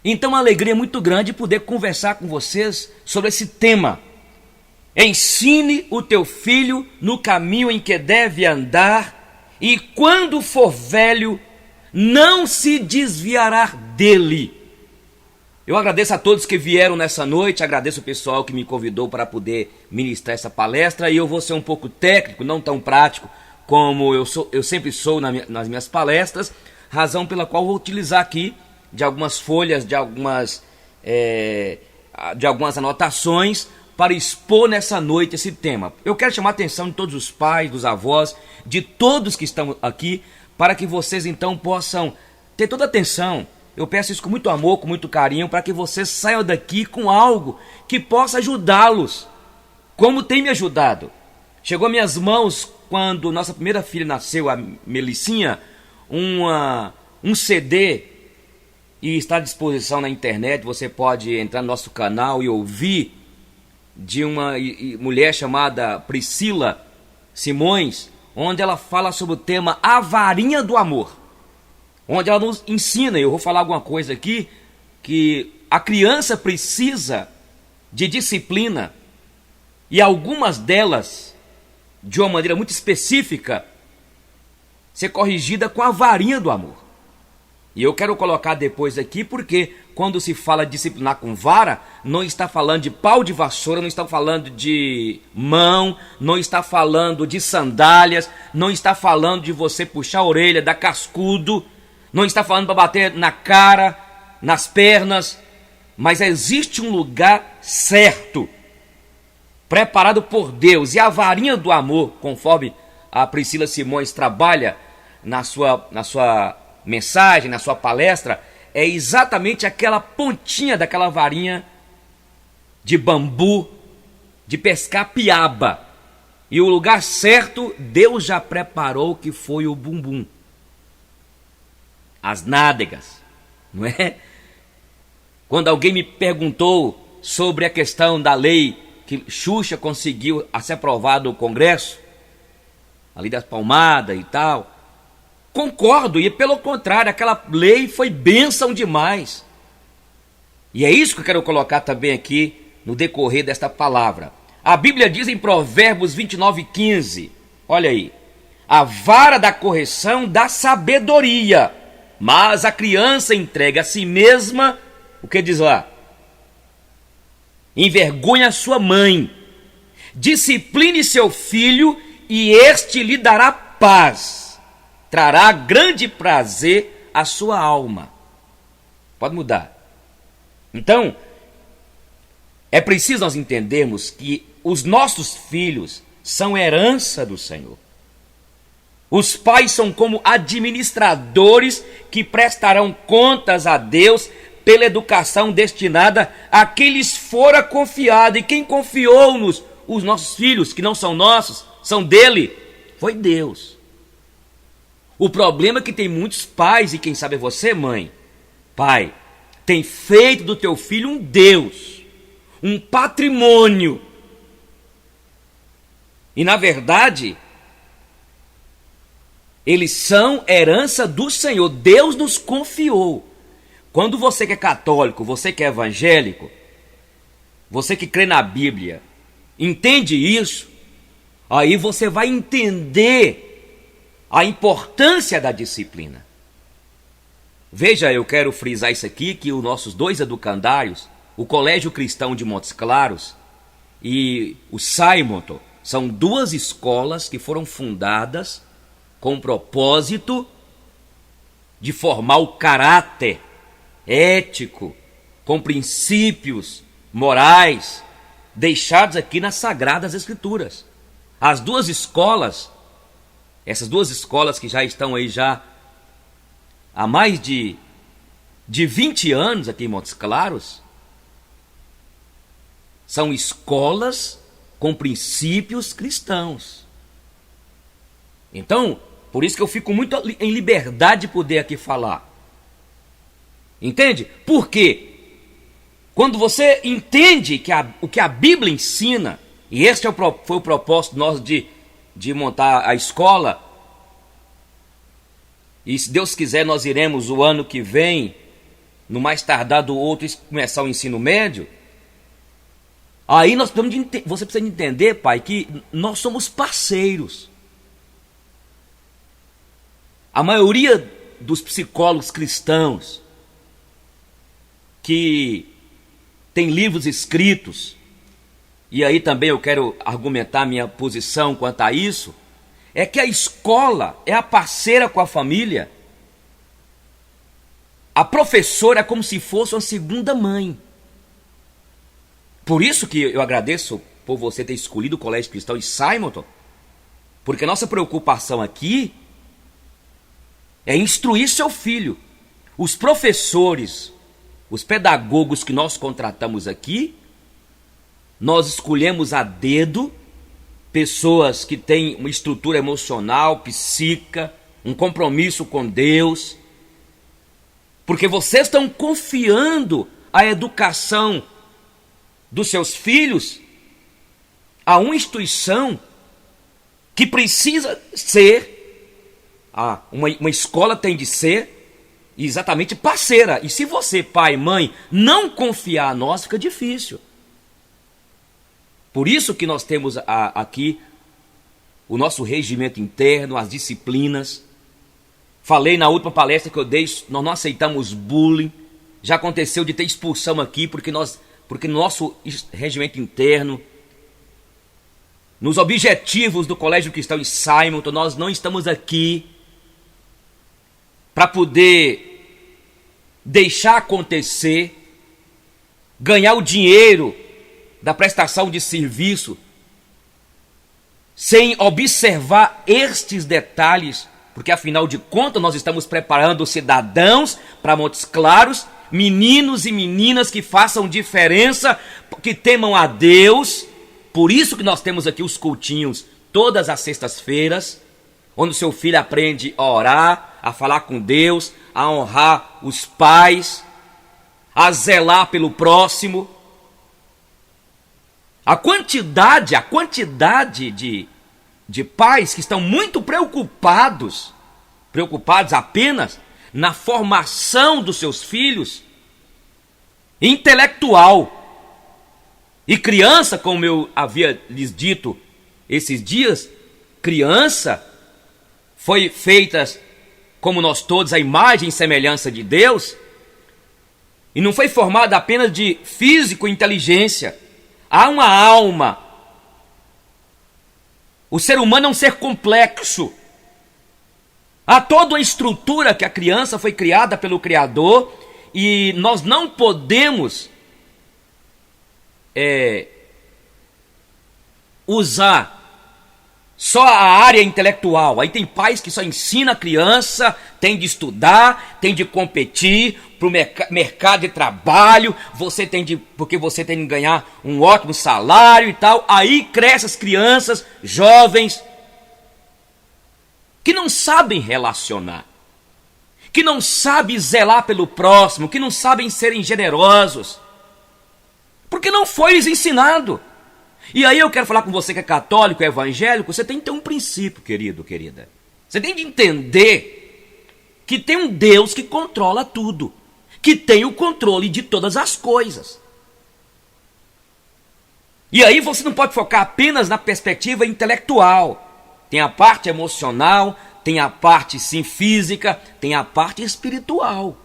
Então, uma alegria muito grande poder conversar com vocês sobre esse tema. Ensine o teu filho no caminho em que deve andar, e quando for velho, não se desviará dele. Eu agradeço a todos que vieram nessa noite, agradeço o pessoal que me convidou para poder ministrar essa palestra, e eu vou ser um pouco técnico, não tão prático como eu sempre sou nas minhas palestras, razão pela qual vou utilizar aqui de algumas folhas, de algumas anotações para expor nessa noite esse tema. Eu quero chamar a atenção de todos os pais, dos avós, de todos que estão aqui, para que vocês então possam ter toda a atenção. Eu peço isso com muito amor, com muito carinho, para que vocês saiam daqui com algo que possa ajudá-los, como tem me ajudado. Chegou às minhas mãos, quando nossa primeira filha nasceu, a Melicinha, um CD, e está à disposição na internet. Você pode entrar no nosso canal e ouvir, de uma mulher chamada Priscila Simões, onde ela fala sobre o tema A Varinha do Amor, onde ela nos ensina, eu vou falar alguma coisa aqui, que a criança precisa de disciplina, e algumas delas, de uma maneira muito específica, ser corrigida com a varinha do amor. E eu quero colocar depois aqui, porque quando se fala disciplinar com vara, não está falando de pau de vassoura, não está falando de mão, não está falando de sandálias, não está falando de você puxar a orelha, dar cascudo, não está falando para bater na cara, nas pernas, mas existe um lugar certo, preparado por Deus, e a varinha do amor, conforme a Priscila Simões trabalha na sua mensagem, na sua palestra, é exatamente aquela pontinha daquela varinha de bambu, de pescar piaba. E o lugar certo, Deus já preparou, que foi o bumbum, as nádegas, não é? Quando alguém me perguntou sobre a questão da lei que Xuxa conseguiu ser aprovada no Congresso, a lei das palmadas e tal, concordo, e pelo contrário, aquela lei foi bênção demais. E é isso que eu quero colocar também aqui no decorrer desta palavra. A Bíblia diz em Provérbios 29:15, olha aí: a vara da correção dá sabedoria, mas a criança entrega a si mesma, o que diz lá? Envergonha sua mãe. Discipline seu filho, e este lhe dará paz, trará grande prazer à sua alma. Pode mudar. Então, é preciso nós entendermos que os nossos filhos são herança do Senhor. Os pais são como administradores que prestarão contas a Deus pela educação destinada a quem lhes fora confiado. E quem confiou-nos os nossos filhos, que não são nossos, são dele, foi Deus. O problema é que tem muitos pais, e quem sabe é você, mãe, pai, tem feito do teu filho um Deus, um patrimônio. E na verdade, eles são herança do Senhor. Deus nos confiou. Quando você que é católico, você que é evangélico, você que crê na Bíblia, entende isso, aí você vai entender a importância da disciplina. Veja, eu quero frisar isso aqui, que os nossos dois educandários, o Colégio Cristão de Montes Claros e o Simonton, são duas escolas que foram fundadas com o propósito de formar o caráter ético, com princípios morais, deixados aqui nas Sagradas Escrituras. As duas escolas, essas duas escolas que já estão aí já há mais de 20 anos aqui em Montes Claros, são escolas com princípios cristãos. Então, por isso que eu fico muito em liberdade de poder aqui falar. Entende? Por quê? Quando você entende que o que a Bíblia ensina, e este foi o propósito nosso de montar a escola, e se Deus quiser nós iremos o ano que vem, no mais tardar do outro começar o ensino médio, aí nós precisamos você precisa entender, pai, que nós somos parceiros. A maioria dos psicólogos cristãos que tem livros escritos, e aí também eu quero argumentar minha posição quanto a isso, é que a escola é a parceira com a família. A professora é como se fosse uma segunda mãe. Por isso que eu agradeço por você ter escolhido o Colégio Cristão de Simonton, porque a nossa preocupação aqui é instruir seu filho. Os professores, os pedagogos que nós contratamos aqui, nós escolhemos a dedo pessoas que têm uma estrutura emocional, psíquica, um compromisso com Deus, porque vocês estão confiando a educação dos seus filhos a uma instituição que precisa ser, uma escola tem de ser exatamente parceira. E se você, pai e mãe, não confiar a nós, fica difícil. Por isso que nós temos aqui o nosso regimento interno, as disciplinas. Falei na última palestra que eu dei, nós não aceitamos bullying. Já aconteceu de ter expulsão aqui, porque no nosso regimento interno, nos objetivos do Colégio Cristão em Simonton, nós não estamos aqui para poder deixar acontecer, ganhar o dinheiro da prestação de serviço, sem observar estes detalhes, porque afinal de contas nós estamos preparando cidadãos para Montes Claros, meninos e meninas que façam diferença, que temam a Deus. Por isso que nós temos aqui os cultinhos todas as sextas-feiras, onde o seu filho aprende a orar, a falar com Deus, a honrar os pais, a zelar pelo próximo. A quantidade de pais que estão muito preocupados apenas na formação dos seus filhos intelectual. E criança, como eu havia lhes dito esses dias, criança foi feita, como nós todos, a imagem e semelhança de Deus, e não foi formada apenas de físico e inteligência. Há uma alma. O ser humano é um ser complexo. Há toda uma estrutura que a criança foi criada pelo Criador, e nós não podemos usar só a área intelectual. Aí tem pais que só ensinam a criança, tem de estudar, tem de competir para o mercado de trabalho, porque você tem de ganhar um ótimo salário e tal. Aí crescem as crianças, jovens, que não sabem relacionar, que não sabem zelar pelo próximo, que não sabem serem generosos, porque não foi lhes ensinado. E aí eu quero falar com você que é católico, é evangélico, você tem que ter um princípio, querido, querida. Você tem de entender que tem um Deus que controla tudo, que tem o controle de todas as coisas. E aí você não pode focar apenas na perspectiva intelectual. Tem a parte emocional, tem a parte sim física, tem a parte espiritual.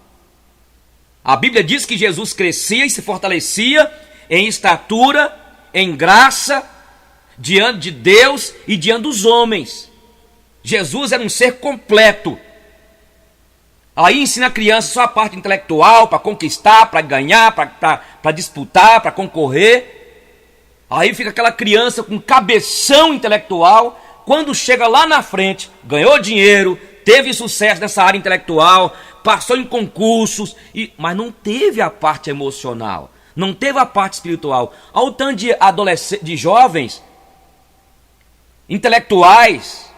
A Bíblia diz que Jesus crescia e se fortalecia em estatura, em graça, diante de Deus e diante dos homens. Jesus era um ser completo. Aí ensina a criança só a parte intelectual, para conquistar, para ganhar, para disputar, para concorrer. Aí fica aquela criança com cabeção intelectual. Quando chega lá na frente, ganhou dinheiro, teve sucesso nessa área intelectual, passou em concursos, mas não teve a parte emocional, não teve a parte espiritual. Ao tanto de adolescentes, de jovens, intelectuais,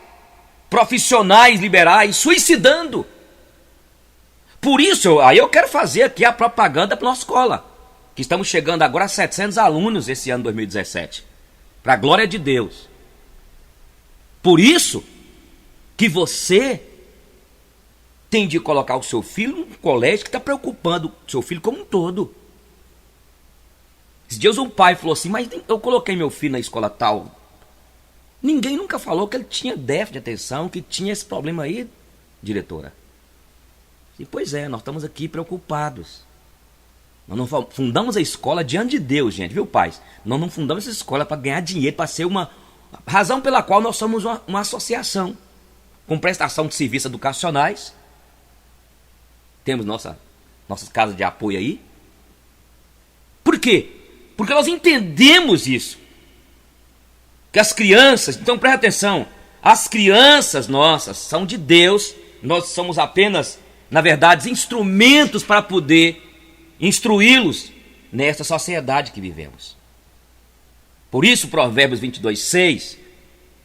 profissionais liberais, suicidando. Por isso, aí eu quero fazer aqui a propaganda para a nossa escola, que estamos chegando agora a 700 alunos esse ano 2017, para a glória de Deus. Por isso que você tem de colocar o seu filho num colégio que está preocupando o seu filho como um todo. Esses dias um pai falou assim, mas eu coloquei meu filho na escola tal. Ninguém nunca falou que ele tinha déficit de atenção, que tinha esse problema aí, diretora. E pois é, nós estamos aqui preocupados. Nós não fundamos a escola diante de Deus, gente, viu, pais? Nós não fundamos essa escola para ganhar dinheiro, para ser uma razão pela qual nós somos uma associação com prestação de serviços educacionais. Temos nossas casas de apoio aí. Por quê? Porque nós entendemos isso. Que as crianças, então presta atenção, as crianças nossas são de Deus, nós somos apenas, na verdade, instrumentos para poder instruí-los nesta sociedade que vivemos. Por isso, Provérbios 22:6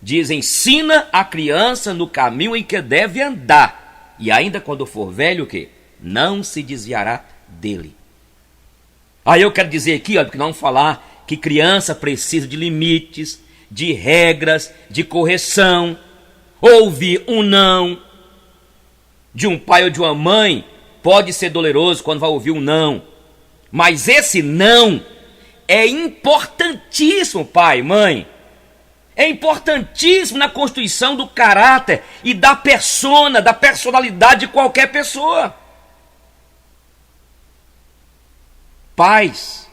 diz: ensina a criança no caminho em que deve andar, e ainda quando for velho, o quê? Não se desviará dele. Aí eu quero dizer aqui, porque nós vamos falar que criança precisa de limites, de regras, de correção. Ouvir um não de um pai ou de uma mãe pode ser doloroso quando vai ouvir um não, mas esse não é importantíssimo, pai, mãe. É importantíssimo na constituição do caráter e da persona, da personalidade de qualquer pessoa. Pais,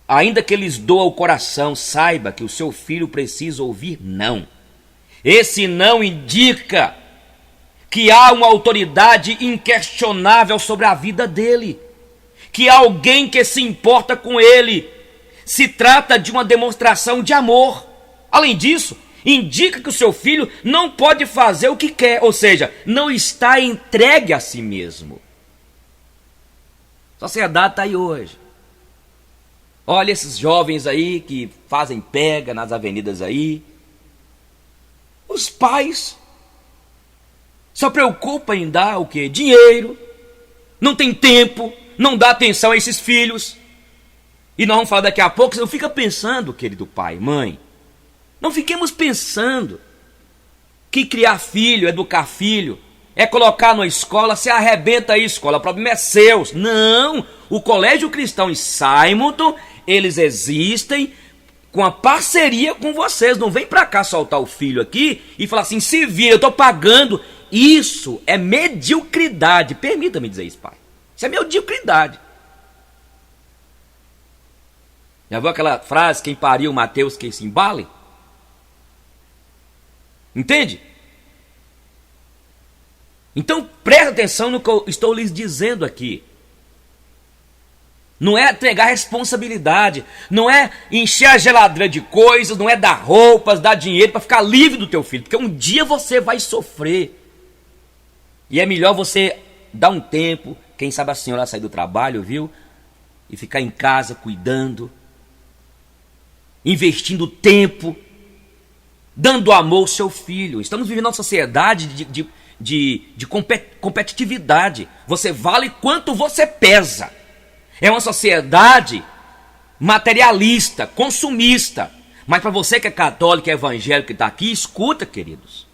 ainda que lhes doa o coração, saiba que o seu filho precisa ouvir não. Esse não indica que há uma autoridade inquestionável sobre a vida dele, que há alguém que se importa com ele. Se trata de uma demonstração de amor. Além disso, indica que o seu filho não pode fazer o que quer, ou seja, não está entregue a si mesmo. A sociedade está aí hoje. Olha esses jovens aí que fazem pega nas avenidas aí. Os pais só preocupam em dar o quê? Dinheiro. Não tem tempo, não dá atenção a esses filhos. E nós vamos falar daqui a pouco. Você não fica pensando, querido pai, mãe. Não fiquemos pensando que criar filho, educar filho, é colocar numa escola, você arrebenta a escola, o problema é seu. Não, o Colégio Cristão em Simonton, eles existem com a parceria com vocês. Não vem pra cá soltar o filho aqui e falar assim, se vira, eu tô pagando. Isso é mediocridade. Permita-me dizer isso, pai. Isso é mediocridade. Já viu aquela frase, quem pariu Mateus, quem se embale? Entende? Então presta atenção no que eu estou lhes dizendo aqui. Não é entregar responsabilidade, não é encher a geladeira de coisas, não é dar roupas, dar dinheiro para ficar livre do teu filho, porque um dia você vai sofrer. E é melhor você dar um tempo, quem sabe a senhora sair do trabalho, viu? E ficar em casa cuidando, investindo tempo, dando amor ao seu filho. Estamos vivendo uma sociedade de competitividade. Você vale quanto você pesa. É uma sociedade materialista, consumista. Mas para você que é católico, é evangélico, que está aqui, escuta, queridos.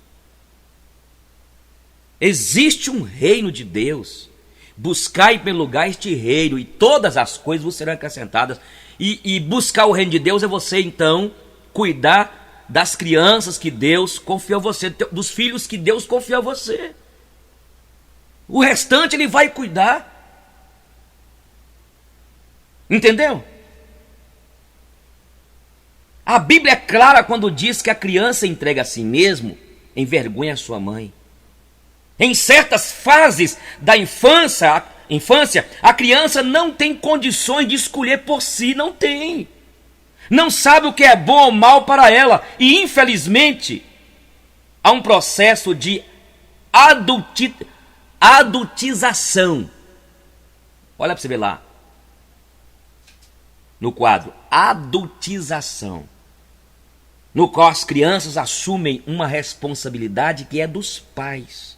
Existe um reino de Deus. Buscai em primeiro lugar este reino, e todas as coisas vos serão acrescentadas. E buscar o reino de Deus é você, então, cuidar das crianças que Deus confiou a você, dos filhos que Deus confiou a você. O restante ele vai cuidar. Entendeu? A Bíblia é clara quando diz que a criança entrega a si mesmo, envergonha a sua mãe. Em certas fases da infância, a criança não tem condições de escolher por si, não tem. Não sabe o que é bom ou mal para ela. E, infelizmente, há um processo de adultização. Olha para você ver lá. No quadro, adultização. No qual as crianças assumem uma responsabilidade que é dos pais.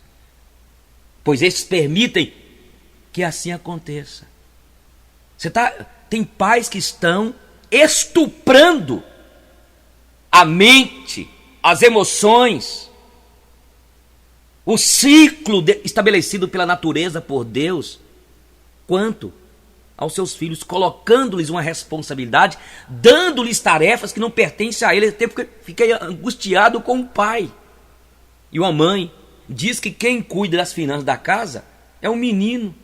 Pois esses permitem que assim aconteça. Tem pais que estão estuprando a mente, as emoções o ciclo estabelecido pela natureza por Deus, quanto aos seus filhos, colocando-lhes uma responsabilidade, dando-lhes tarefas que não pertencem a eles. Até fiquei angustiado com o pai e uma mãe. Diz que quem cuida das finanças da casa é um menino.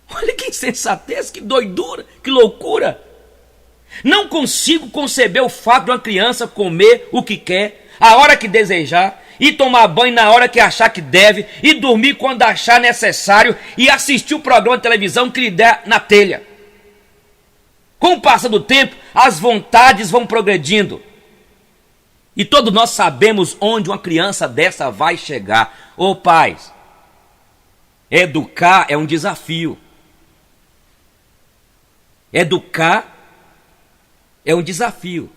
Olha que insensatez, que doidura, que loucura. Não consigo conceber o fato de uma criança comer o que quer, a hora que desejar, e tomar banho na hora que achar que deve, e dormir quando achar necessário, e assistir o programa de televisão que lhe der na telha. Com o passar do tempo, as vontades vão progredindo. E todos nós sabemos onde uma criança dessa vai chegar. Ô pais, educar é um desafio. Educar é um desafio.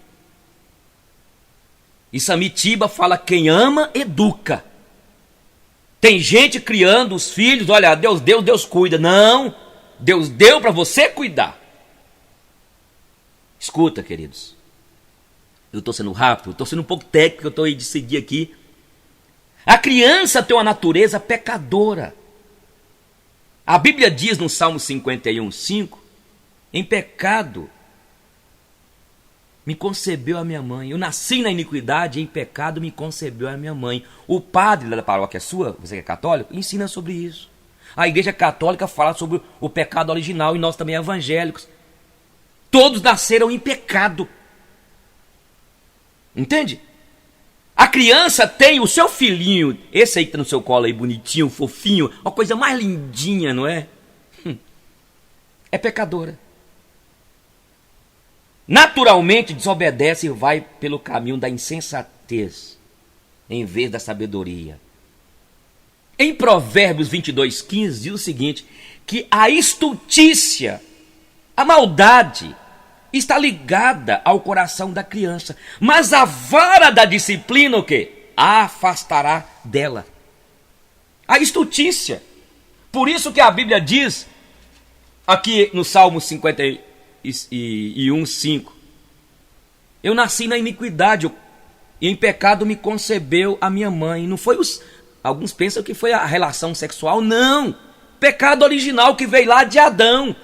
E Samitiba fala: quem ama, educa. Tem gente criando os filhos, olha, Deus deu, Deus cuida. Não, Deus deu para você cuidar. Escuta, queridos. Eu estou sendo rápido, estou sendo um pouco técnico, eu estou aí de seguir aqui. A criança tem uma natureza pecadora. A Bíblia diz no Salmo 51:5, em pecado me concebeu a minha mãe. Eu nasci na iniquidade, em pecado me concebeu a minha mãe. O padre da paróquia sua, você que é católico, ensina sobre isso. A igreja católica fala sobre o pecado original e nós também evangélicos. Todos nasceram em pecado. Entende? A criança tem o seu filhinho, esse aí que está no seu colo aí, bonitinho, fofinho, uma coisa mais lindinha, não é? É pecadora. Naturalmente desobedece e vai pelo caminho da insensatez, em vez da sabedoria. Em Provérbios 22:15 diz o seguinte, que a estultícia, a maldade, está ligada ao coração da criança, mas a vara da disciplina, o quê? A afastará dela. A estultícia. Por isso que a Bíblia diz, aqui no Salmo 51:5, eu nasci na iniquidade, e em pecado me concebeu a minha mãe. Não foi alguns pensam que foi a relação sexual, não. Pecado original que veio lá de Adão.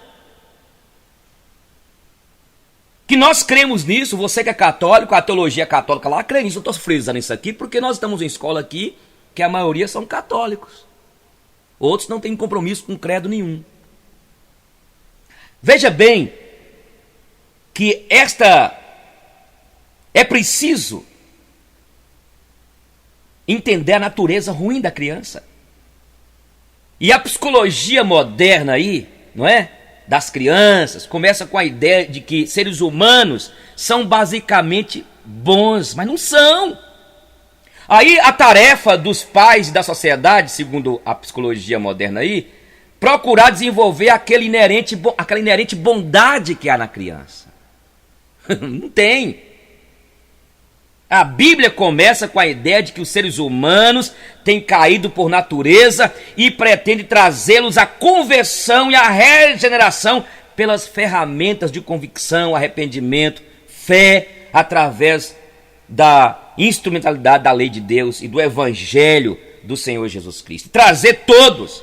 Que nós cremos nisso, você que é católico, a teologia católica lá crê nisso. Eu estou frisando isso aqui porque nós estamos em escola aqui que a maioria são católicos. Outros não têm compromisso com credo nenhum. Veja bem que é preciso entender a natureza ruim da criança. E a psicologia moderna aí, não é? Das crianças, começa com a ideia de que seres humanos são basicamente bons, mas não são. Aí a tarefa dos pais e da sociedade, segundo a psicologia moderna aí, procurar desenvolver aquela inerente bondade que há na criança. Não tem. A Bíblia começa com a ideia de que os seres humanos têm caído por natureza e pretende trazê-los à conversão e à regeneração pelas ferramentas de convicção, arrependimento, fé, através da instrumentalidade da lei de Deus e do evangelho do Senhor Jesus Cristo. Trazer todos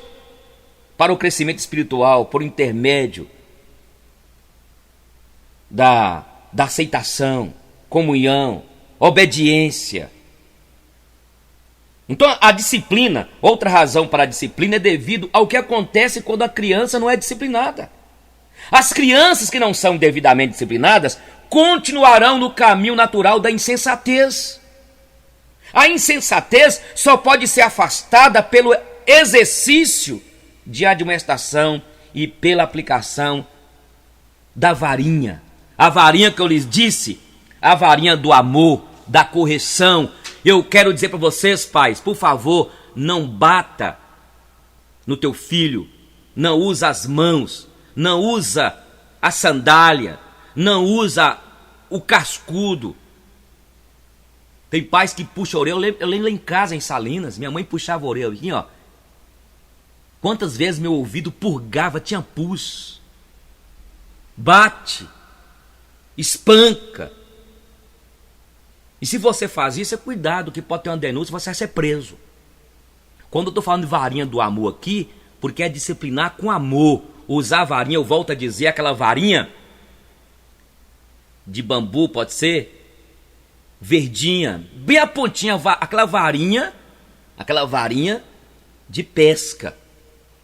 para o crescimento espiritual por intermédio da aceitação, comunhão, obediência. Então a disciplina, outra razão para a disciplina é devido ao que acontece quando a criança não é disciplinada. As crianças que não são devidamente disciplinadas continuarão no caminho natural da insensatez. A insensatez só pode ser afastada pelo exercício de admoestação e pela aplicação da varinha. A varinha que eu lhes disse, a varinha do amor, da correção. Eu quero dizer para vocês, pais, por favor, não bata no teu filho, não usa as mãos, não usa a sandália, não usa o cascudo. Tem pais que puxam a orelha. Eu lembro lá em casa, em Salinas, minha mãe puxava a orelha aqui, ó. Quantas vezes meu ouvido purgava, tinha pus. Bate, espanca. E se você faz isso, é cuidado, que pode ter uma denúncia, você vai ser preso. Quando eu estou falando de varinha do amor aqui, porque é disciplinar com amor. Usar varinha, eu volto a dizer, aquela varinha de bambu, pode ser verdinha, bem a pontinha, aquela varinha de pesca.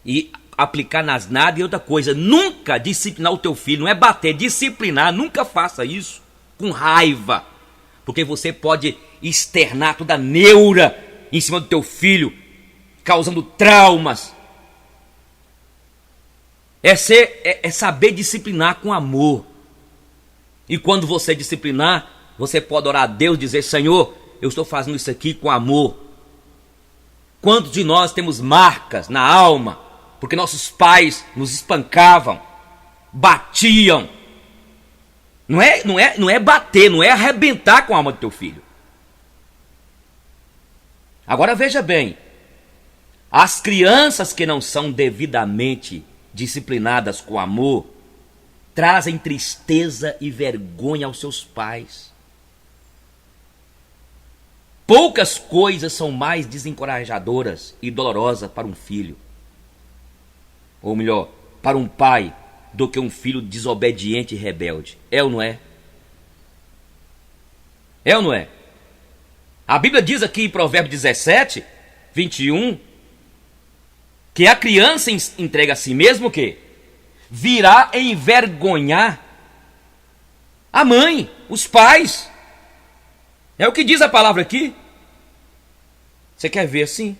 E aplicar nas nadas. E outra coisa, nunca disciplinar o teu filho, não é bater, disciplinar, nunca faça isso com raiva, porque você pode externar toda a neura em cima do teu filho, causando traumas. É saber disciplinar com amor. E quando você disciplinar, você pode orar a Deus e dizer: Senhor, eu estou fazendo isso aqui com amor. Quantos de nós temos marcas na alma porque nossos pais nos espancavam, batiam? Não é bater, não é arrebentar com a alma do teu filho. Agora veja bem, as crianças que não são devidamente disciplinadas com amor trazem tristeza e vergonha aos seus pais. Poucas coisas são mais desencorajadoras e dolorosas para um filho, ou melhor, para um pai, do que um filho desobediente e rebelde. É ou não é? É ou não é? A Bíblia diz aqui em Provérbios 17, 21, que a criança entrega a si mesmo o quê? Virá envergonhar a mãe, os pais. É o que diz a palavra aqui. Você quer ver assim?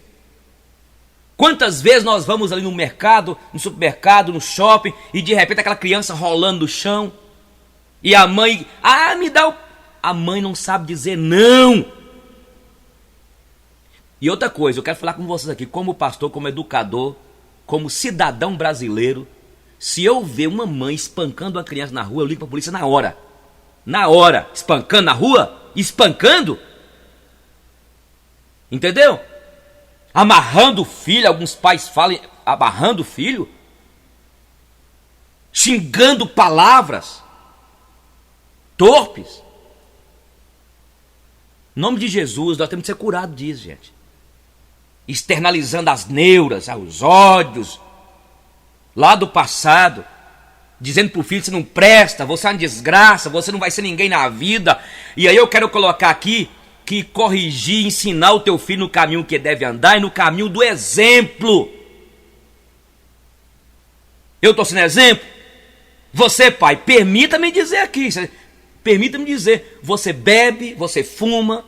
Quantas vezes nós vamos ali no mercado, no supermercado, no shopping, e de repente aquela criança rolando no chão, e a mãe, me dá o... A mãe não sabe dizer não. E outra coisa, eu quero falar com vocês aqui, como pastor, como educador, como cidadão brasileiro. Se eu ver uma mãe espancando uma criança na rua, eu ligo para a polícia na hora. Na hora, espancando na rua, espancando. Entendeu? Amarrando o filho, alguns pais falam amarrando o filho, xingando palavras torpes. Em nome de Jesus, nós temos que ser curados disso, gente. Externalizando as neuras, os ódios lá do passado, dizendo para o filho: você não presta, você é uma desgraça, você não vai ser ninguém na vida. E aí eu quero colocar aqui que corrigir, ensinar o teu filho no caminho que deve andar e no caminho do exemplo. Eu estou sendo exemplo? Você, pai, permita-me dizer aqui, permita-me dizer, você bebe, você fuma,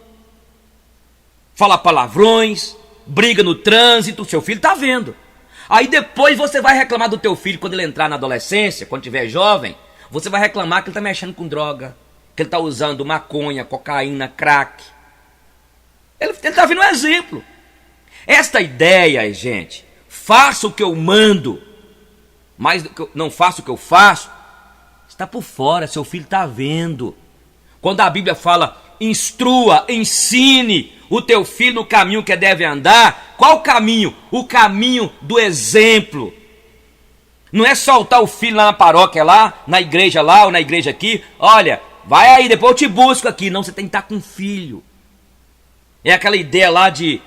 fala palavrões, briga no trânsito, o seu filho está vendo. Aí depois você vai reclamar do teu filho quando ele entrar na adolescência, quando tiver jovem, você vai reclamar que ele está mexendo com droga, que ele está usando maconha, cocaína, crack. Ele está vendo um exemplo. Esta ideia, gente, faça o que eu mando, mas não faça o que eu faço, está por fora, seu filho está vendo. Quando a Bíblia fala, instrua, ensine o teu filho no caminho que deve andar, qual caminho? O caminho do exemplo. Não é soltar o filho lá na paróquia, lá, na igreja lá, ou na igreja aqui, olha, vai aí, depois eu te busco aqui. Não, você tem que estar com o filho. É aquela ideia lá de,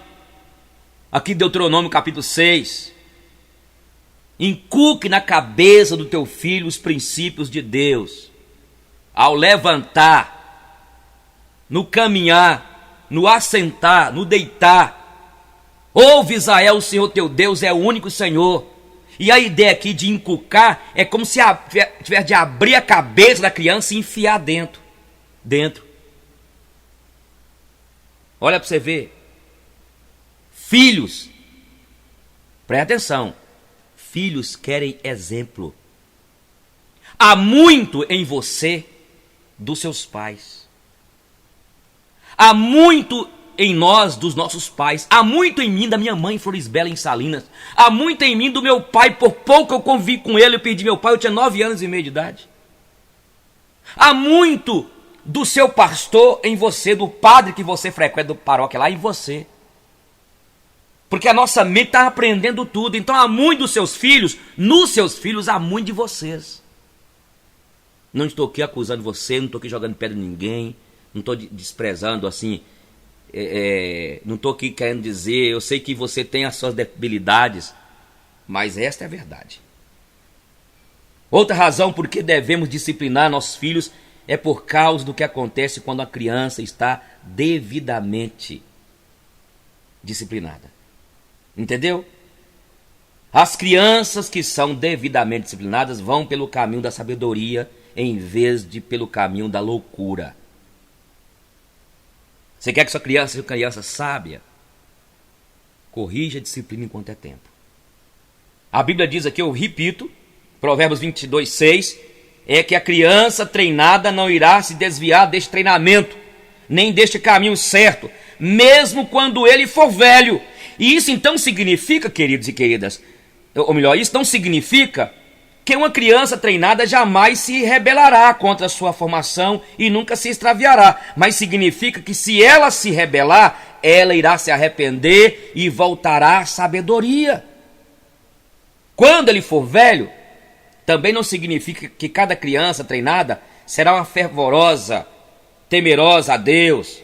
aqui Deuteronômio capítulo 6, inculque na cabeça do teu filho os princípios de Deus, ao levantar, no caminhar, no assentar, no deitar. Ouve, Israel, o Senhor teu Deus é o único Senhor. E a ideia aqui de inculcar é como se tiver de abrir a cabeça da criança e enfiar dentro. Olha para você ver. Filhos, presta atenção, filhos querem exemplo. Há muito em você dos seus pais. Há muito em nós dos nossos pais. Há muito em mim da minha mãe Florisbela em Salinas. Há muito em mim do meu pai. Por pouco eu convivi com ele, eu perdi meu pai, eu tinha 9 anos e meio de idade. Há muito do seu pastor em você, do padre que você frequenta, do paróquia lá em você. Porque a nossa mente está aprendendo tudo. Então há muito dos seus filhos, nos seus filhos há muito de vocês. Não estou aqui acusando você, não estou aqui jogando pedra em ninguém, não estou desprezando assim não estou aqui querendo dizer, eu sei que você tem as suas debilidades, mas esta é a verdade. Outra razão por que devemos disciplinar nossos filhos é por causa do que acontece quando a criança está devidamente disciplinada. Entendeu? As crianças que são devidamente disciplinadas vão pelo caminho da sabedoria em vez de pelo caminho da loucura. Você quer que sua criança seja uma criança sábia? Corrija a disciplina enquanto é tempo. A Bíblia diz aqui, eu repito, Provérbios 22:6, é que a criança treinada não irá se desviar deste treinamento, nem deste caminho certo, mesmo quando ele for velho. E isso então significa, queridos e queridas, ou melhor, isso não significa que uma criança treinada jamais se rebelará contra a sua formação e nunca se extraviará, mas significa que se ela se rebelar, ela irá se arrepender e voltará à sabedoria. Quando ele for velho, também não significa que cada criança treinada será uma fervorosa, temerosa a Deus.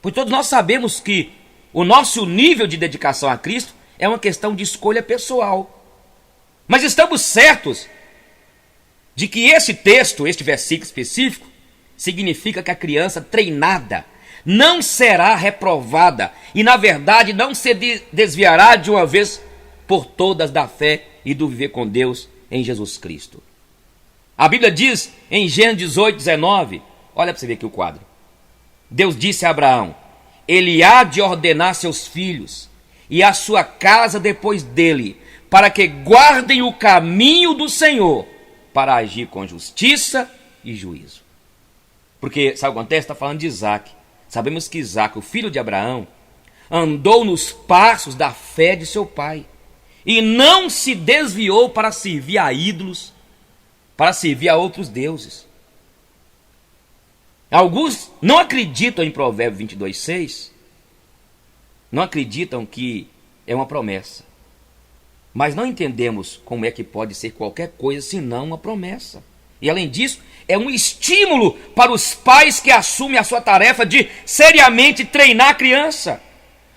Pois todos nós sabemos que o nosso nível de dedicação a Cristo é uma questão de escolha pessoal. Mas estamos certos de que esse texto, este versículo específico, significa que a criança treinada não será reprovada e, na verdade, não se desviará de uma vez por todas da fé e do viver com Deus em Jesus Cristo. A Bíblia diz em Gênesis 18:19, olha para você ver aqui o quadro. Deus disse a Abraão: ele há de ordenar seus filhos e a sua casa depois dele, para que guardem o caminho do Senhor, para agir com justiça e juízo. Porque, sabe o que acontece? Está falando de Isaac. Sabemos que Isaac, o filho de Abraão, andou nos passos da fé de seu pai e não se desviou para servir a ídolos, para servir a outros deuses. Alguns não acreditam em Provérbios 22:6, não acreditam que é uma promessa. Mas não entendemos como é que pode ser qualquer coisa senão uma promessa. E além disso, é um estímulo para os pais que assumem a sua tarefa de seriamente treinar a criança.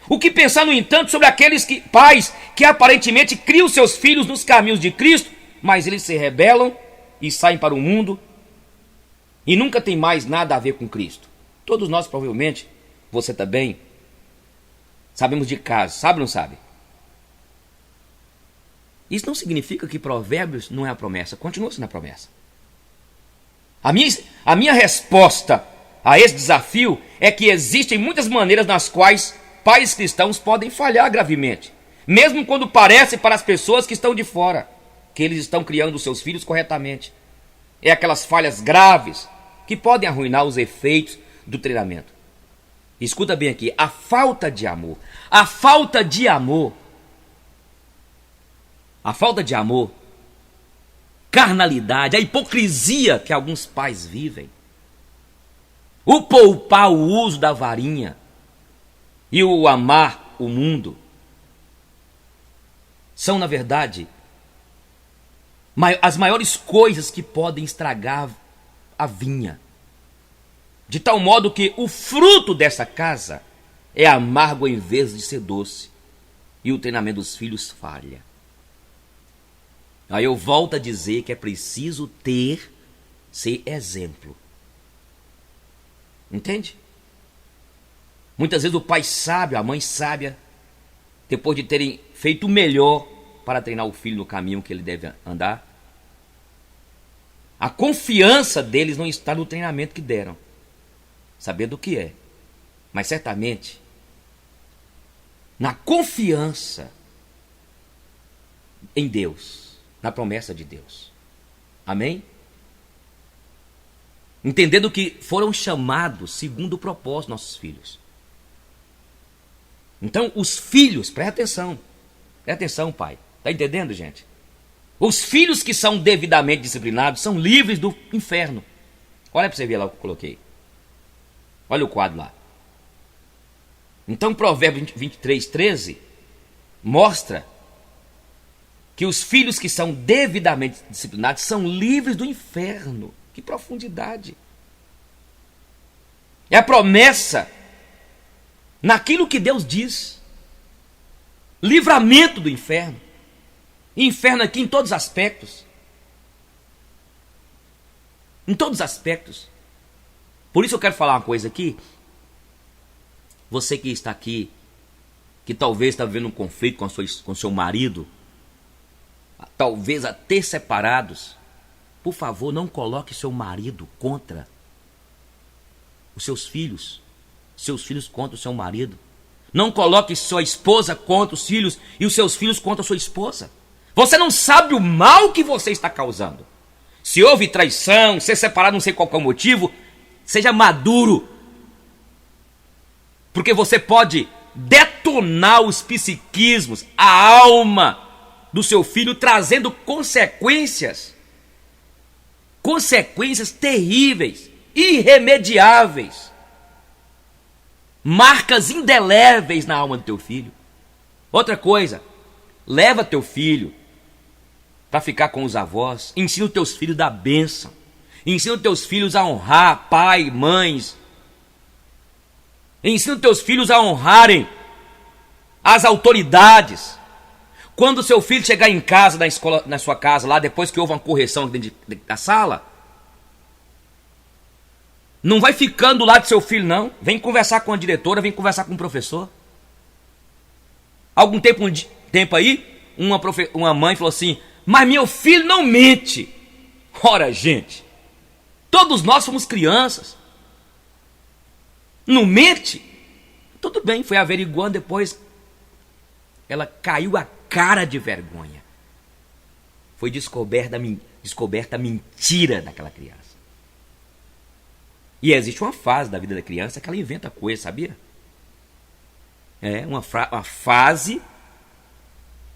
O que pensar, no entanto, sobre aqueles pais que aparentemente criam seus filhos nos caminhos de Cristo, mas eles se rebelam e saem para o mundo e nunca tem mais nada a ver com Cristo? Todos nós, provavelmente, você também, sabemos de casos, sabe ou não sabe? Isso não significa que Provérbios não é a promessa, continua sendo a promessa. A minha resposta a esse desafio é que existem muitas maneiras nas quais pais cristãos podem falhar gravemente, mesmo quando parece para as pessoas que estão de fora que eles estão criando os seus filhos corretamente. É aquelas falhas graves que podem arruinar os efeitos do treinamento. Escuta bem aqui, a falta de amor, carnalidade, a hipocrisia que alguns pais vivem, o poupar o uso da varinha e o amar o mundo, são, na verdade, as maiores coisas que podem estragar a vinha. De tal modo que o fruto dessa casa é amargo em vez de ser doce. E o treinamento dos filhos falha. Aí eu volto a dizer que é preciso ser exemplo. Entende? Muitas vezes o pai sábio, a mãe sábia, depois de terem feito o melhor para treinar o filho no caminho que ele deve andar, a confiança deles não está no treinamento que deram, sabendo o que é, mas certamente na confiança em Deus, na promessa de Deus. Amém? Entendendo que foram chamados segundo o propósito nossos filhos. Então, os filhos, presta atenção, pai. Está entendendo, gente? Os filhos que são devidamente disciplinados são livres do inferno. Olha para você ver lá o que eu coloquei. Olha o quadro lá. Então, Provérbios 23:13 mostra que os filhos que são devidamente disciplinados são livres do inferno. Que profundidade! É a promessa naquilo que Deus diz. Livramento do inferno. Inferno aqui em todos os aspectos. Em todos os aspectos. Por isso eu quero falar uma coisa aqui. Você que está aqui, que talvez está vivendo um conflito com seu marido, talvez até separados, por favor, não coloque seu marido contra os seus filhos contra o seu marido. Não coloque sua esposa contra os filhos e os seus filhos contra a sua esposa. Você não sabe o mal que você está causando. Se houve traição, ser separado, não sei qual é o motivo, seja maduro. Porque você pode detonar os psiquismos, a alma do seu filho, trazendo consequências terríveis, irremediáveis, marcas indeléveis na alma do teu filho. Outra coisa, leva teu filho para ficar com os avós, ensina os teus filhos da bênção, ensina os teus filhos a honrar pai, mães, ensina os teus filhos a honrarem as autoridades. Quando o seu filho chegar em casa, na escola, na sua casa, lá depois que houve uma correção dentro da sala, não vai ficando do lado do seu filho, não. Vem conversar com a diretora, vem conversar com o professor. Algum tempo aí, uma mãe falou assim: mas meu filho não mente. Ora, gente, todos nós somos crianças. Não mente? Tudo bem, foi averiguando depois. Ela caiu a cara de vergonha. Foi descoberta a mentira daquela criança. E existe uma fase da vida da criança que ela inventa coisa, sabia? É uma fase.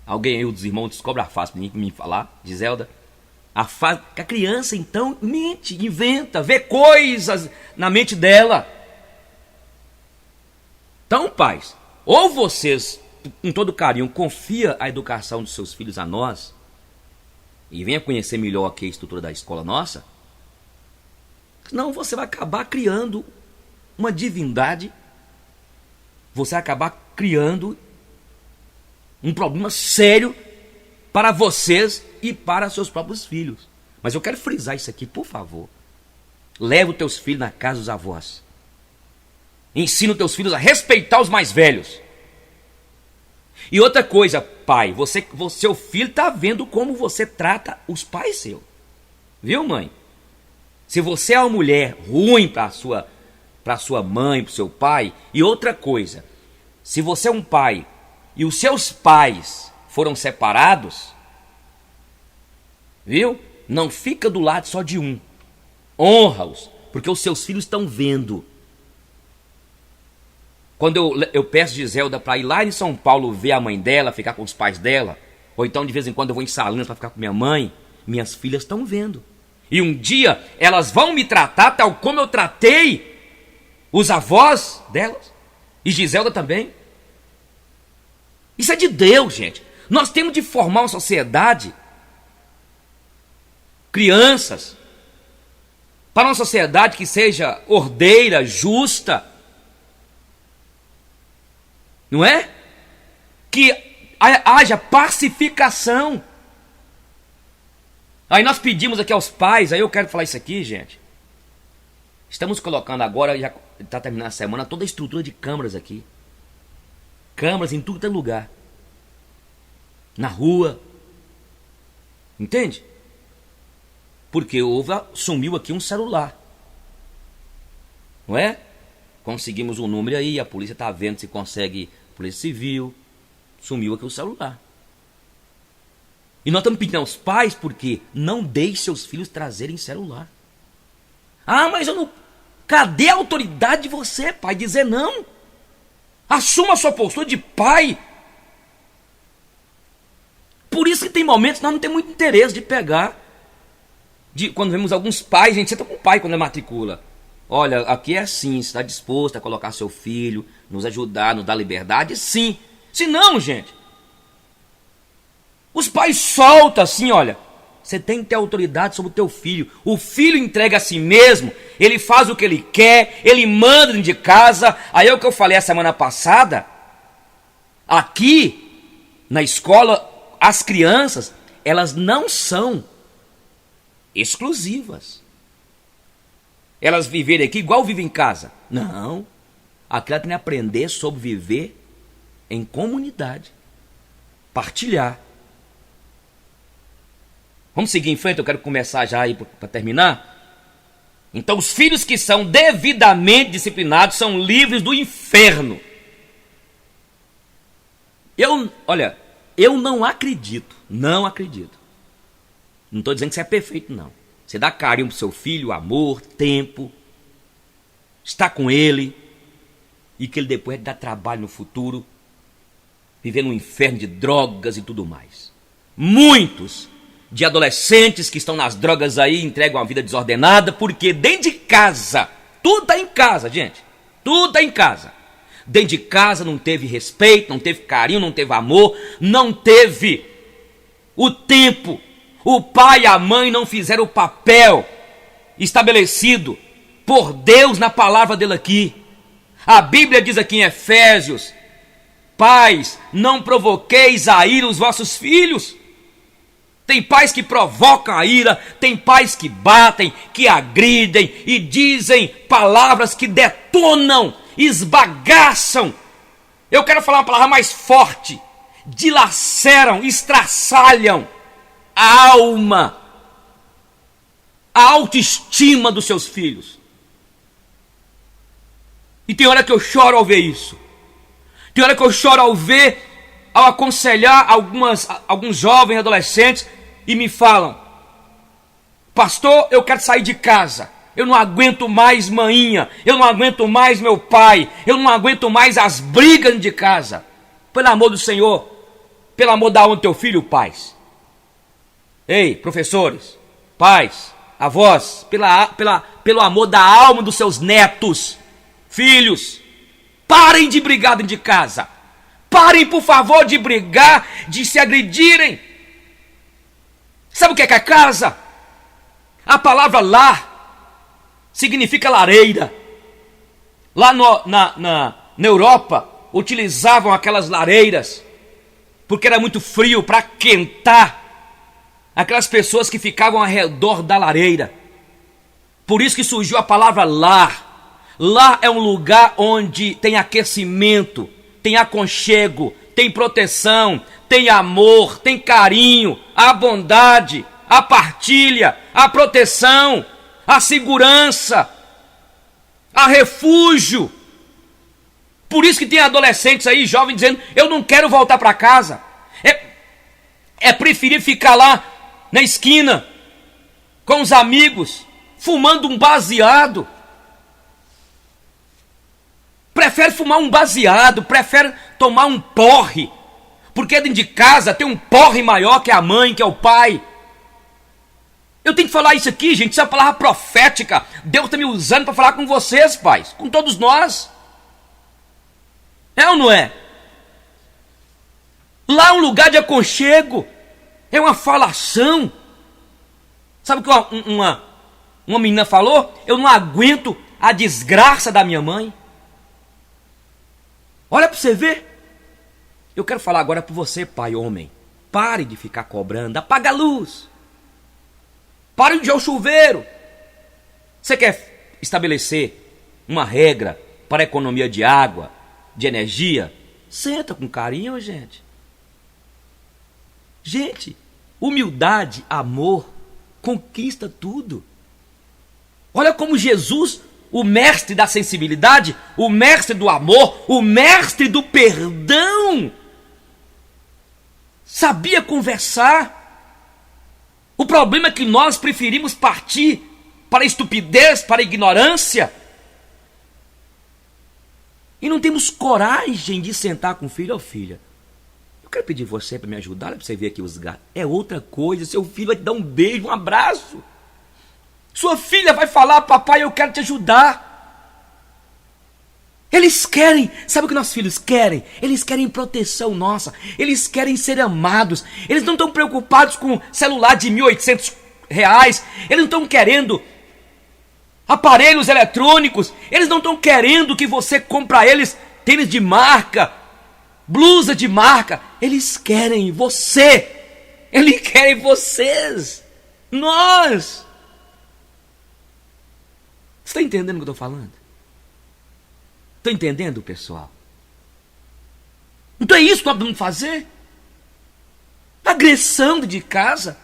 Alguém aí dos irmãos descobre a fase para me falar, Giselda. A fase que a criança então mente, inventa, vê coisas na mente dela. Então, pais, ou vocês, com todo carinho, confia a educação dos seus filhos a nós e venha conhecer melhor aqui a estrutura da escola nossa, senão você vai acabar criando uma divindade, você vai acabar criando um problema sério para vocês e para seus próprios filhos. Mas eu quero frisar isso aqui, por favor. Leva os teus filhos na casa dos avós. Ensina os teus filhos a respeitar os mais velhos. E outra coisa, pai, seu filho está vendo como você trata os pais seus. Viu, mãe? Se você é uma mulher ruim para sua mãe, para o seu pai. E outra coisa, se você é um pai e os seus pais foram separados, viu? Não fica do lado só de um. Honra-os, porque os seus filhos estão vendo. Quando eu peço Giselda para ir lá em São Paulo ver a mãe dela, ficar com os pais dela, ou então de vez em quando eu vou em Salinas para ficar com minha mãe, minhas filhas estão vendo. E um dia elas vão me tratar tal como eu tratei os avós delas, e Giselda também. Isso é de Deus, gente. Nós temos de formar uma sociedade, crianças, para uma sociedade que seja ordeira, justa, não é? Que haja pacificação. Aí nós pedimos aqui aos pais, aí eu quero falar isso aqui, gente. Estamos colocando agora, já está terminando a semana, toda a estrutura de câmaras aqui. Câmaras em tudo que é lugar. Na rua. Entende? Porque sumiu aqui um celular. Não é? Conseguimos um número aí, a polícia está vendo se consegue, polícia civil. Sumiu aqui o celular. E nós estamos pedindo aos pais, porque não deixe seus filhos trazerem celular. Ah, mas eu não... Cadê a autoridade de você, pai, dizer não? Assuma a sua postura de pai. Por isso que tem momentos que nós não temos muito interesse de pegar. Quando vemos alguns pais, gente, senta com o pai quando matricula. Olha, aqui é assim, você está disposto a colocar seu filho, nos ajudar, nos dar liberdade? Sim. Se não, gente, os pais soltam assim, olha, Você tem que ter autoridade sobre o teu filho. O filho entrega a si mesmo, ele faz o que ele quer, ele manda dentro de casa. Aí é o que eu falei a semana passada. Aqui, na escola, as crianças, elas não são exclusivas. Elas viverem aqui igual vivem em casa. Não. Aqui ela tem que aprender sobre viver em comunidade. Partilhar. Vamos seguir em frente, eu quero começar já aí para terminar. Então, os filhos que são devidamente disciplinados são livres do inferno. Eu não acredito. Não estou dizendo que você é perfeito, não. Você dá carinho pro seu filho, amor, tempo, está com ele, e que ele depois dá trabalho no futuro, viver num inferno de drogas e tudo mais. Muitos de adolescentes que estão nas drogas aí entregam a vida desordenada, porque dentro de casa, tudo está em casa, gente, tudo está em casa. Dentro de casa não teve respeito, não teve carinho, não teve amor, não teve o tempo. O pai e a mãe não fizeram o papel estabelecido por Deus na palavra dele aqui. A Bíblia diz aqui em Efésios: pais, não provoqueis a ira os vossos filhos. Tem pais que provocam a ira, tem pais que batem, que agridem e dizem palavras que detonam, esbagaçam. Eu quero falar uma palavra mais forte: dilaceram, estraçalham a alma, a autoestima dos seus filhos. E tem hora que eu choro ao ver isso. Tem hora que eu choro ao aconselhar alguns jovens adolescentes e me falam: pastor, eu quero sair de casa, eu não aguento mais maninha, eu não aguento mais meu pai, eu não aguento mais as brigas de casa. Pelo amor do Senhor, pelo amor da alma do teu filho, pais. Ei, professores, pais, avós, pelo amor da alma dos seus netos, filhos, parem de brigar dentro de casa. Parem, por favor, de brigar, de se agredirem. Sabe o que é casa? A palavra lar significa lareira. Lá na Europa, utilizavam aquelas lareiras, porque era muito frio, para aquentar aquelas pessoas que ficavam ao redor da lareira. Por isso que surgiu a palavra lar. Lar é um lugar onde tem aquecimento, tem aconchego, tem proteção, tem amor, tem carinho, a bondade, a partilha, a proteção, a segurança, a refúgio. Por isso que tem adolescentes aí, jovens, dizendo: eu não quero voltar para casa. É preferir ficar lá na esquina com os amigos, fumando um baseado. Prefere fumar um baseado, prefere tomar um porre, porque dentro de casa tem um porre maior que a mãe, que é o pai. Eu tenho que falar isso aqui, gente, isso é uma palavra profética. Deus está me usando para falar com vocês, pais, com todos nós. É ou não é? Lá é um lugar de aconchego, é uma falação. Sabe o que uma menina falou? Eu não aguento a desgraça da minha mãe. Olha para você ver. Eu quero falar agora para você, pai, homem. Pare de ficar cobrando, apaga a luz. Pare de ligar o chuveiro. Você quer estabelecer uma regra para a economia de água, de energia? Senta com carinho, gente. Gente, humildade, amor, conquista tudo. Olha como Jesus, o mestre da sensibilidade, o mestre do amor, o mestre do perdão, sabia conversar. O problema é que nós preferimos partir para a estupidez, para a ignorância, e não temos coragem de sentar com o filho ou filha. Eu quero pedir você para me ajudar, para você ver aqui os gatos. É outra coisa, seu filho vai te dar um beijo, um abraço. Sua filha vai falar: papai, eu quero te ajudar. Eles querem, sabe o que nossos filhos querem? Eles querem proteção nossa, eles querem ser amados, eles não estão preocupados com celular de R$ 1.800, eles não estão querendo aparelhos eletrônicos, eles não estão querendo que você compre para eles tênis de marca, blusa de marca, eles querem você, eles querem vocês, nós. Você está entendendo o que eu estou falando? Estão entendendo, pessoal? Então é isso que nós vamos fazer? Agressão de casa.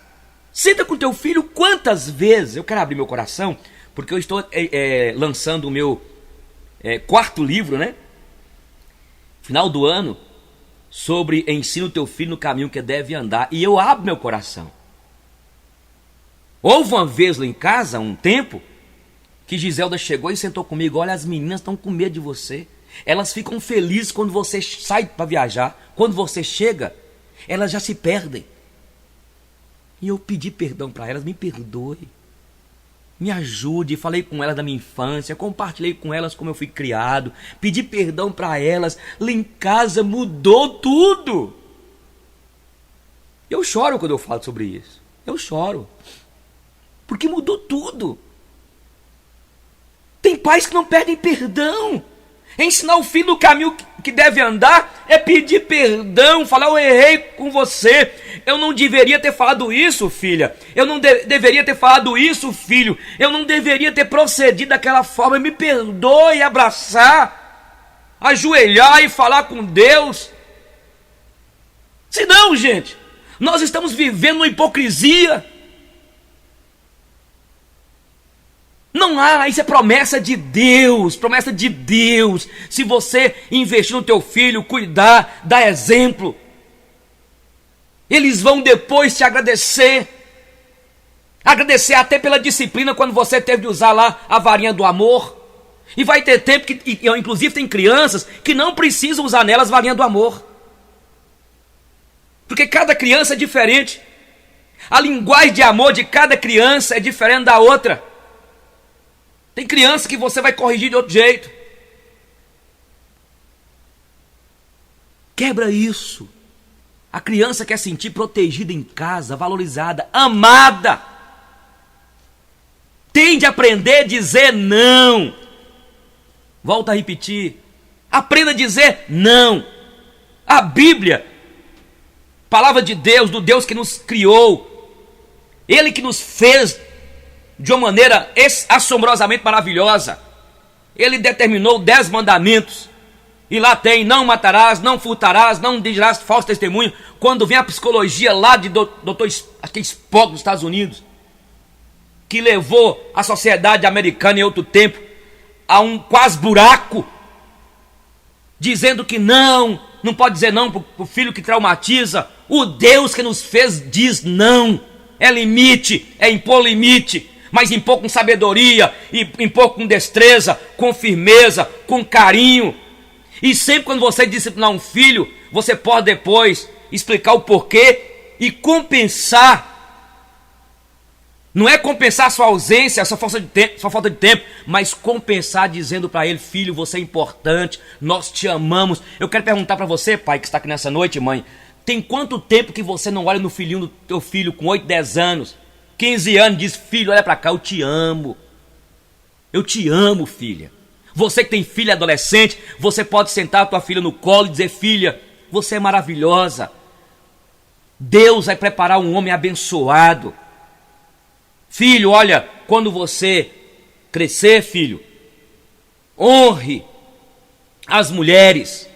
Senta com teu filho quantas vezes. Eu quero abrir meu coração, porque eu estou lançando o meu 4º livro, né? Final do ano, sobre ensina o teu filho no caminho que deve andar. E eu abro meu coração. Houve uma vez lá em casa, um tempo, que Giselda chegou e sentou comigo. Olha, as meninas estão com medo de você. Elas ficam felizes quando você sai para viajar. Quando você chega, elas já se perdem. E eu pedi perdão para elas. Me perdoe, me ajude. Falei com elas da minha infância, compartilhei com elas como eu fui criado, pedi perdão para elas. Lá em casa mudou tudo. Eu choro quando eu falo sobre isso. Eu choro, porque mudou tudo. Tem pais que não pedem perdão. Ensinar o filho no caminho que deve andar é pedir perdão, falar: eu errei com você, eu não deveria ter falado isso, filha, eu não deveria ter falado isso, filho, eu não deveria ter procedido daquela forma, me perdoe, abraçar, ajoelhar e falar com Deus. Senão, gente, nós estamos vivendo uma hipocrisia. Não há, isso é promessa de Deus, promessa de Deus. Se você investir no teu filho, cuidar, dar exemplo, eles vão depois te agradecer. Agradecer até pela disciplina quando você teve de usar lá a varinha do amor. E vai ter tempo que, inclusive tem crianças que não precisam usar nelas a varinha do amor. Porque cada criança é diferente. A linguagem de amor de cada criança é diferente da outra. Tem criança que você vai corrigir de outro jeito. Quebra isso. A criança quer sentir protegida em casa, valorizada, amada. Tem de aprender a dizer não. Volto a repetir. Aprenda a dizer não. A Bíblia, palavra de Deus, do Deus que nos criou, Ele que nos fez de uma maneira assombrosamente maravilhosa. Ele determinou 10 mandamentos. E lá tem: não matarás, não furtarás, não dirás falso testemunho. Quando vem a psicologia lá de doutor Spock dos Estados Unidos, que levou a sociedade americana em outro tempo a um quase buraco, dizendo que não pode dizer não para o filho que traumatiza. O Deus que nos fez diz não. É limite, é impor limite. Mas impor com sabedoria, e impor com destreza, com firmeza, com carinho. E sempre quando você disciplinar um filho, você pode depois explicar o porquê e compensar. Não é compensar a sua ausência, a sua falta de tempo, mas compensar dizendo para ele: filho, você é importante, nós te amamos. Eu quero perguntar para você, pai, que está aqui nessa noite, mãe, tem quanto tempo que você não olha no filhinho do teu filho com 8, 10 anos, 15 anos, diz: filho, olha para cá, eu te amo. Eu te amo, filha. Você que tem filha adolescente, você pode sentar a tua filha no colo e dizer: filha, você é maravilhosa. Deus vai preparar um homem abençoado. Filho, olha, quando você crescer, filho, honre as mulheres.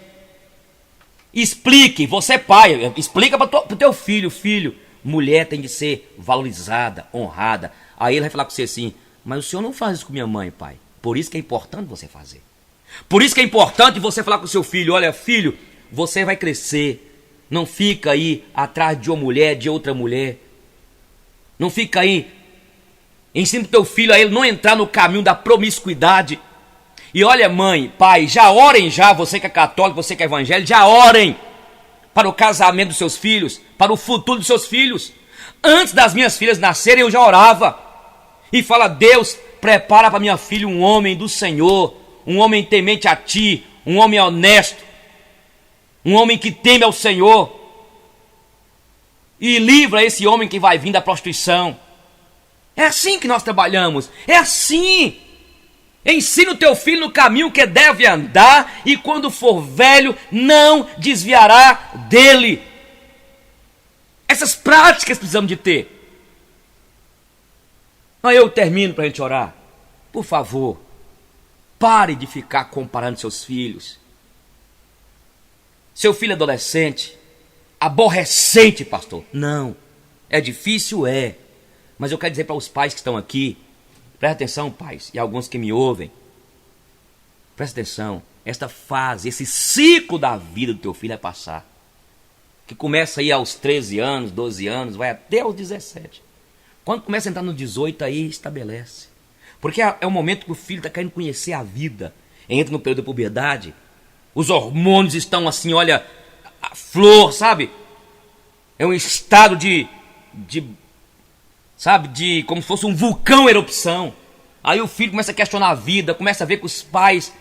Explique, você é pai, explica para o teu filho: filho, mulher tem de ser valorizada, honrada. Aí ele vai falar com você assim: mas o senhor não faz isso com minha mãe, pai. Por isso que é importante você fazer. Por isso que é importante você falar com o seu filho: olha, filho, você vai crescer. Não fica aí atrás de uma mulher, de outra mulher. Não fica aí. Ensina o teu filho a ele não entrar no caminho da promiscuidade. E olha, mãe, pai, já orem já, você que é católico, você que é evangélico, já orem para o casamento dos seus filhos, para o futuro dos seus filhos. Antes das minhas filhas nascerem, eu já orava. E fala: Deus, prepara para minha filha um homem do Senhor, um homem temente a ti, um homem honesto, um homem que teme ao Senhor, e livra esse homem que vai vir da prostituição. É assim que nós trabalhamos, é assim. Ensina o teu filho no caminho que deve andar, e quando for velho, não desviará dele. Essas práticas precisamos de ter. Aí eu termino para a gente orar. Por favor, pare de ficar comparando seus filhos. Seu filho adolescente, aborrecente, pastor. Não, é difícil, é. Mas eu quero dizer para os pais que estão aqui, presta atenção, pais, e alguns que me ouvem. Presta atenção, esta fase, esse ciclo da vida do teu filho vai passar. Que começa aí aos 13 anos, 12 anos, vai até os 17. Quando começa a entrar no 18, aí estabelece. Porque é o momento que o filho está querendo conhecer a vida. Entra no período da puberdade, os hormônios estão assim, olha, a flor, sabe? É um estado sabe, como se fosse um vulcão em erupção. Aí o filho começa a questionar a vida, começa a ver que os pais,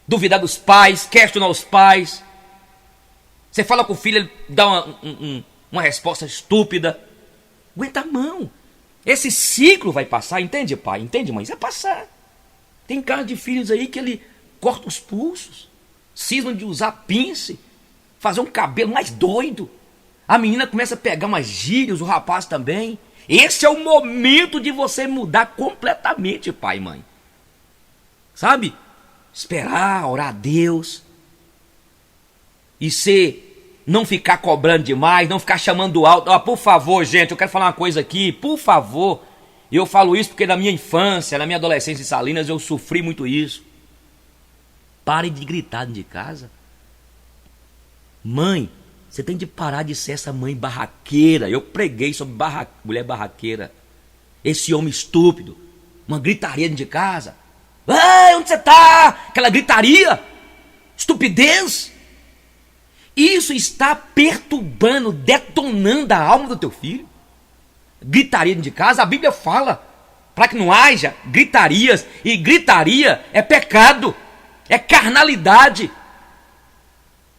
duvidar dos pais, questionar os pais. Você fala com o filho, ele dá uma resposta estúpida. Aguenta a mão. Esse ciclo vai passar, entende, pai? Entende, mãe? Isso vai passar. Tem casos de filhos aí que ele corta os pulsos, cismam de usar pince, fazer um cabelo mais doido. A menina começa a pegar umas gírias, o rapaz também. Esse é o momento de você mudar completamente, pai e mãe. Sabe? Esperar, orar a Deus. E não ficar cobrando demais, não ficar chamando alto. Por favor, gente, eu quero falar uma coisa aqui, por favor. E eu falo isso porque na minha infância, na minha adolescência em Salinas, eu sofri muito isso. Pare de gritar dentro de casa. Mãe, você tem de parar de ser essa mãe barraqueira. Eu preguei sobre mulher barraqueira. Esse homem estúpido. Uma gritaria dentro de casa. Ei, onde você tá? Aquela gritaria. Estupidez. Isso está perturbando, detonando a alma do teu filho. Gritaria dentro de casa, a Bíblia fala para que não haja gritarias. E gritaria é pecado, é carnalidade.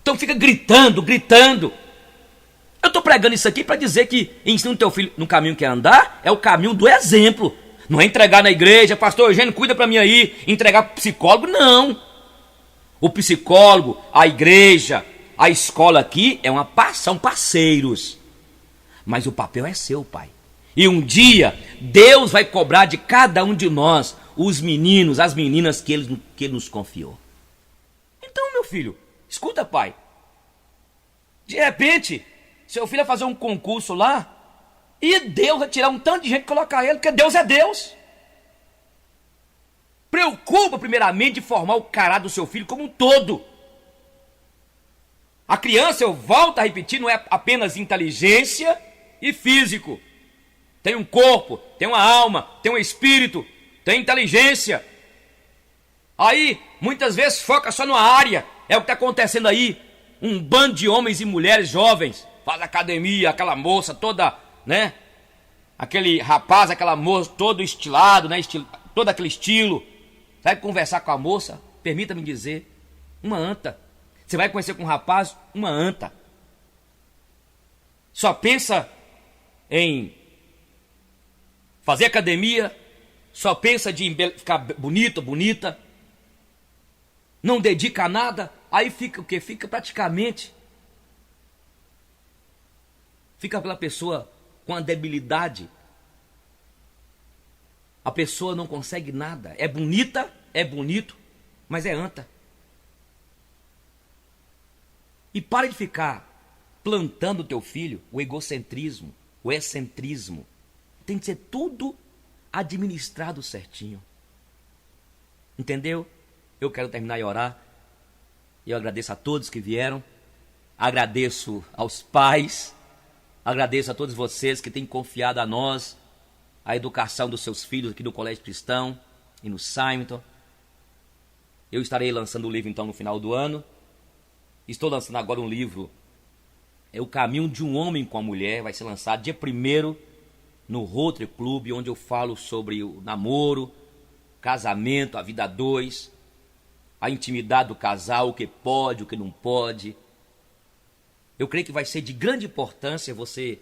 Então fica gritando. Eu estou pregando isso aqui para dizer que ensina o teu filho no caminho que é andar, é o caminho do exemplo. Não é entregar na igreja, pastor Eugênio, cuida para mim aí, entregar para o psicólogo, não. O psicólogo, a igreja, a escola aqui são parceiros. Mas o papel é seu, pai. E um dia, Deus vai cobrar de cada um de nós, os meninos, as meninas que ele nos confiou. Então, meu filho, escuta, pai. De repente, seu filho vai fazer um concurso lá, e Deus vai tirar um tanto de gente e colocar ele, porque Deus é Deus. Preocupa primeiramente de formar o caráter do seu filho como um todo. A criança, eu volto a repetir, não é apenas inteligência e físico. Tem um corpo, tem uma alma, tem um espírito, tem inteligência. Aí, muitas vezes foca só numa área. É o que está acontecendo aí. Um bando de homens e mulheres jovens faz academia, aquela moça toda, né? Aquele rapaz, aquela moça todo estilado, né? Todo aquele estilo. Vai conversar com a moça, permita-me dizer, uma anta. Você vai conhecer com um rapaz, uma anta. Só pensa em fazer academia, só pensa de ficar bonito, bonita. Não dedica a nada, aí fica o quê? Fica praticamente. Fica aquela pessoa com a debilidade. A pessoa não consegue nada. É bonita, é bonito, mas é anta. E pare de ficar plantando o teu filho o egocentrismo, o excentrismo. Tem que ser tudo administrado certinho. Entendeu? Eu quero terminar e orar. E eu agradeço a todos que vieram. Agradeço aos pais. Agradeço a todos vocês que têm confiado a nós a educação dos seus filhos aqui no Colégio Cristão e no Simonton. Eu estarei lançando o livro então no final do ano. Estou lançando agora um livro, é O Caminho de um Homem com a Mulher, vai ser lançado dia 1º no Rotary Club, onde eu falo sobre o namoro, casamento, a vida a dois. a intimidade do casal, o que pode, o que não pode. Eu creio que vai ser de grande importância. Você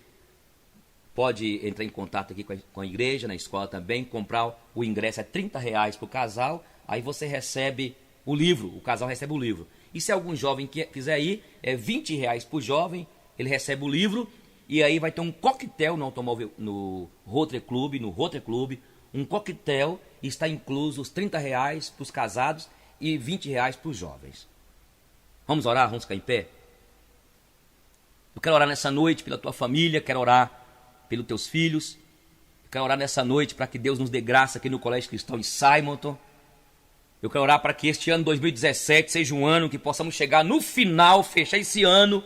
pode entrar em contato aqui com a igreja, na escola também, comprar o ingresso, é R$30 para o casal, aí você recebe o livro, o casal recebe o livro. E se algum jovem quiser ir, é R$20 por jovem, ele recebe o livro, e aí vai ter um coquetel no automóvel, no Rotary Club, um coquetel, e está incluso os R$30 para os casados e R$20 para os jovens. Vamos orar, vamos ficar em pé? Eu quero orar nessa noite pela tua família, quero orar pelos teus filhos, eu quero orar nessa noite para que Deus nos dê graça aqui no Colégio Cristão em Simonton. Eu quero orar para que este ano 2017 seja um ano que possamos chegar no final, fechar esse ano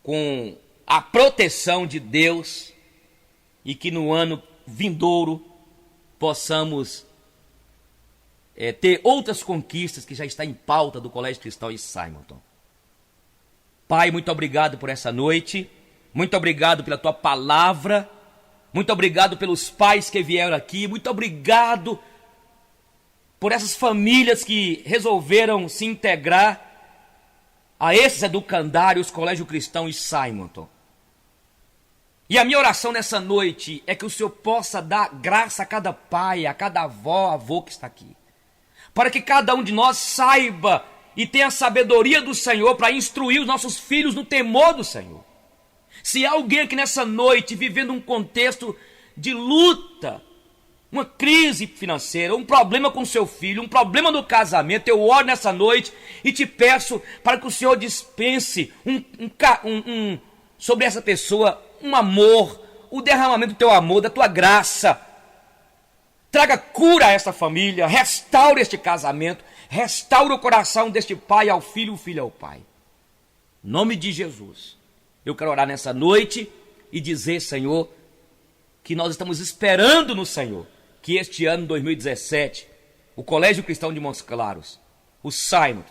com a proteção de Deus e que no ano vindouro possamos ter outras conquistas que já está em pauta do Colégio Cristão em Simonton. Pai, muito obrigado por essa noite, muito obrigado pela tua palavra, muito obrigado pelos pais que vieram aqui, muito obrigado por essas famílias que resolveram se integrar a esses educandários Colégio Cristão e Simonton. E a minha oração nessa noite é que o Senhor possa dar graça a cada pai, a cada avó, avô que está aqui, para que cada um de nós saiba e tenha a sabedoria do Senhor para instruir os nossos filhos no temor do Senhor. Se há alguém aqui nessa noite vivendo um contexto de luta, uma crise financeira, um problema com seu filho, um problema no casamento, eu oro nessa noite e te peço para que o Senhor dispense sobre essa pessoa um amor, o derramamento do teu amor, da tua graça. Traga cura a esta família, restaure este casamento, restaure o coração deste pai ao filho, o filho ao pai. Em nome de Jesus, eu quero orar nessa noite e dizer, Senhor, que nós estamos esperando no Senhor que este ano 2017, o Colégio Cristão de Montes Claros, o Simonton,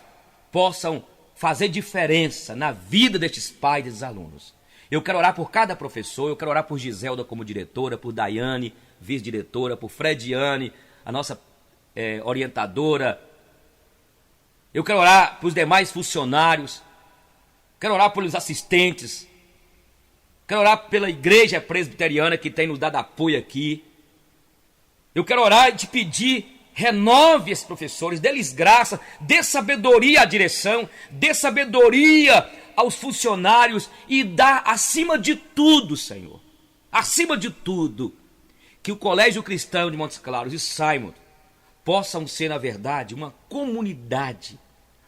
possam fazer diferença na vida destes pais e desses alunos. Eu quero orar por cada professor, eu quero orar por Giselda como diretora, por Daiane, vice-diretora, por Frediane, a nossa orientadora. Eu quero orar por os demais funcionários, quero orar pelos assistentes, quero orar pela igreja presbiteriana que tem nos dado apoio aqui. Eu quero orar e te pedir, renove esses professores, dê-lhes graça, dê sabedoria à direção, dê sabedoria aos funcionários e dá acima de tudo, Senhor, acima de tudo, que o Colégio Cristão de Montes Claros e Simonton possam ser, na verdade, uma comunidade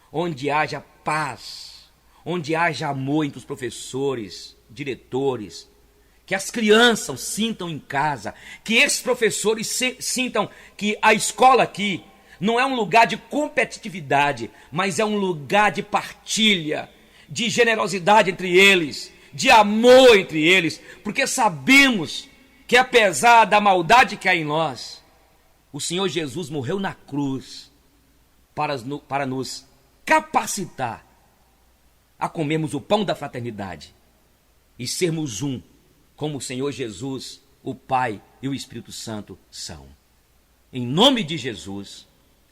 onde haja paz, onde haja amor entre os professores, diretores, que as crianças sintam em casa, que esses professores sintam que a escola aqui não é um lugar de competitividade, mas é um lugar de partilha, de generosidade entre eles, de amor entre eles, porque sabemos que apesar da maldade que há em nós, o Senhor Jesus morreu na cruz para nos capacitar a comermos o pão da fraternidade e sermos um, como o Senhor Jesus, o Pai e o Espírito Santo são. Em nome de Jesus,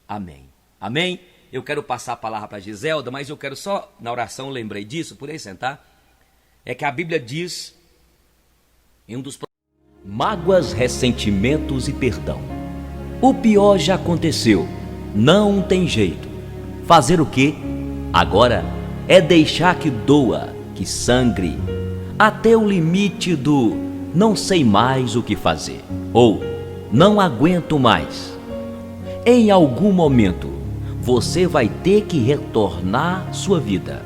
amém. Amém? Eu quero passar a palavra para a Giselda, mas eu quero só, na oração, lembrei disso, por aí sentar, é que a Bíblia diz, em um dos... Mágoas, ressentimentos e perdão. O pior já aconteceu, não tem jeito. Fazer o quê? Agora é deixar que doa, que sangre, até o limite do não sei mais o que fazer, ou não aguento mais. Em algum momento, você vai ter que retornar sua vida,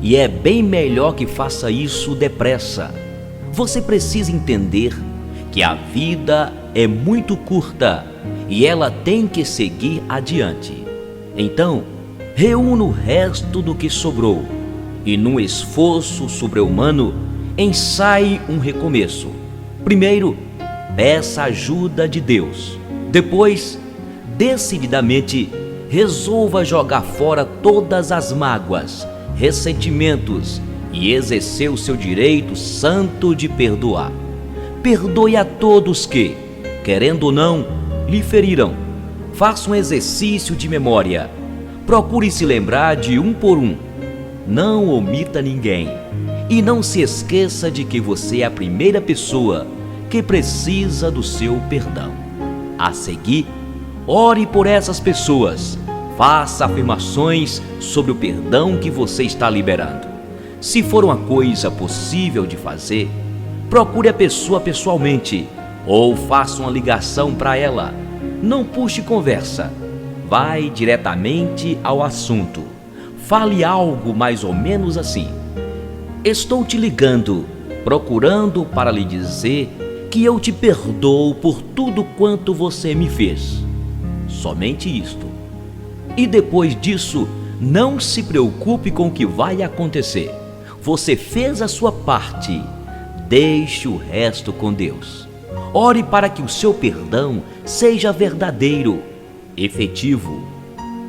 e é bem melhor que faça isso depressa. Você precisa entender que a vida é muito curta e ela tem que seguir adiante. Então, reúna o resto do que sobrou e, num esforço sobre-humano, ensaie um recomeço. Primeiro, peça a ajuda de Deus. Depois, decididamente, resolva jogar fora todas as mágoas, ressentimentos e exercer o seu direito santo de perdoar. Perdoe a todos que, querendo ou não, lhe feriram. Faça um exercício de memória. Procure se lembrar de um por um. Não omita ninguém. E não se esqueça de que você é a primeira pessoa que precisa do seu perdão. A seguir, ore por essas pessoas. Faça afirmações sobre o perdão que você está liberando. Se for uma coisa possível de fazer, procure a pessoa pessoalmente ou faça uma ligação para ela. Não puxe conversa. Vai diretamente ao assunto. Fale algo mais ou menos assim: estou te ligando, procurando para lhe dizer que eu te perdoo por tudo quanto você me fez. Somente isto. E depois disso, não se preocupe com o que vai acontecer. Você fez a sua parte. Deixe o resto com Deus. Ore para que o seu perdão seja verdadeiro, efetivo.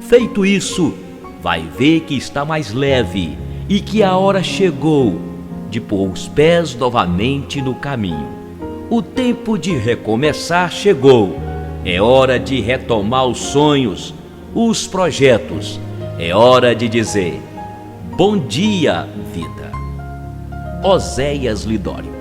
Feito isso, vai ver que está mais leve e que a hora chegou de pôr os pés novamente no caminho. O tempo de recomeçar chegou. É hora de retomar os sonhos, os projetos. É hora de dizer: bom dia, vida. Oséias Lidório.